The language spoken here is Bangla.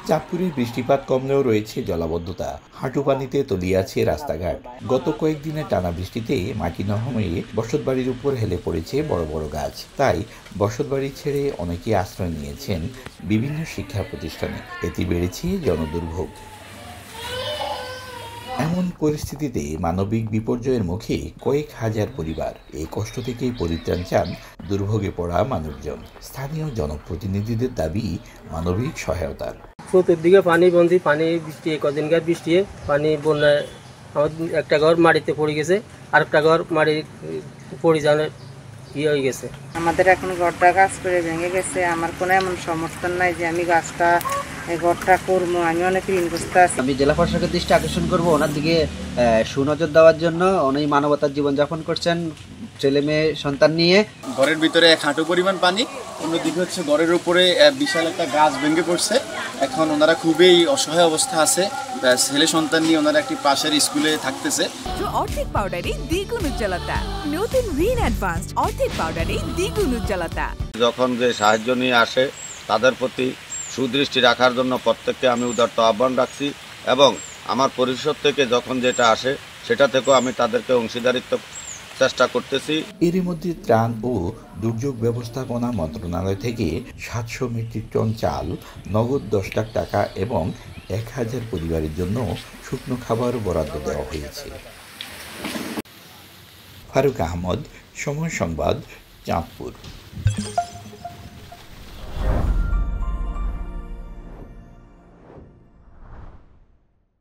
চাঁদপুরে বৃষ্টিপাত কমলেও রয়েছে জলাবদ্ধতা, হাঁটু পানিতে তলিয়ে আছে রাস্তাঘাট। গত কয়েকদিনের টানা বৃষ্টিতে মাটি নহয়ে বসতবাড়ির উপর হেলে পড়েছে বড় বড় গাছ। তাই বসতবাড়ি ছেড়ে অনেকে আশ্রয় নিয়েছেন বিভিন্ন শিক্ষা প্রতিষ্ঠানে। এতে বেড়েছে জনদুর্ভোগ। এমন পরিস্থিতিতে মানবিক বিপর্যয়ের মুখে কয়েক হাজার পরিবার। এই কষ্ট থেকে পরিত্রাণ চান দুর্ভোগে পড়া মানুষজন। স্থানীয় জনপ্রতিনিধিদের দাবি মানবিক সহায়তার। চতুর্দিকে পানিবন্দী, পানি বৃষ্টি, কদিনকার বৃষ্টি পানি বন্যায় আমার একটা ঘর মাটিতে পড়ে গেছে, আর একটা ঘর মাটি পড়ে যাওয়ার হয়ে গেছে। আমাদের এখন ঘরটা গাছ করে ভেঙে গেছে। আমার কোনো এমন সমর্থন নাই যে আমি গাছটা ঘরটা করবো। আমি অনেক ঋণগ্রস্ত আছি। আমি জেলা প্রশাসকের দৃষ্টি আকর্ষণ করবো ওনার দিকে সুনজর দেওয়ার জন্য। উনি মানবতার জীবনযাপন করছেন ছেলে মেয়ে সন্তান নিয়ে। ঘরের ভিতরে এক হাঁটু পরিমাণ পানি, অন্যদিকে হচ্ছে ঘরের উপরে বিশাল একটা গাছ ভেঙে পড়ছে। এখন ওনারা খুবই অসহায় অবস্থা আছে। ছেলে সন্তান নিয়ে ওনারা একটি পাশের স্কুলে থাকতেছে। অর্ধেক পাউডারে দ্বিগুণ উজ্জ্বলতা, নতুন রিন অ্যাডভান্সড অর্ধেক পাউডারে দ্বিগুণ উজ্জ্বলতা। যখন যে সাহায্য নিয়ে আসে তাদের প্রতি সুদৃষ্টি রাখার জন্য প্রত্যেককে আমি উদারত আহ্বান রাখছি, এবং আমার পরিষদ থেকে যখন যেটা আসে সেটা থেকেও আমি তাদেরকে অংশীদারিত্ব চেষ্টা করতেছি। এরই মধ্যে ত্রাণ ও দুর্যোগ ব্যবস্থাপনা মন্ত্রণালয় থেকে 700 মেট্রিক টন চাল, নগদ 10 লাখ টাকা এবং 1000 পরিবারের জন্য শুকনো খাবার বরাদ্দ দেওয়া হয়েছে। ফারুক আহমদ, সময় সংবাদ, চাঁদপুর।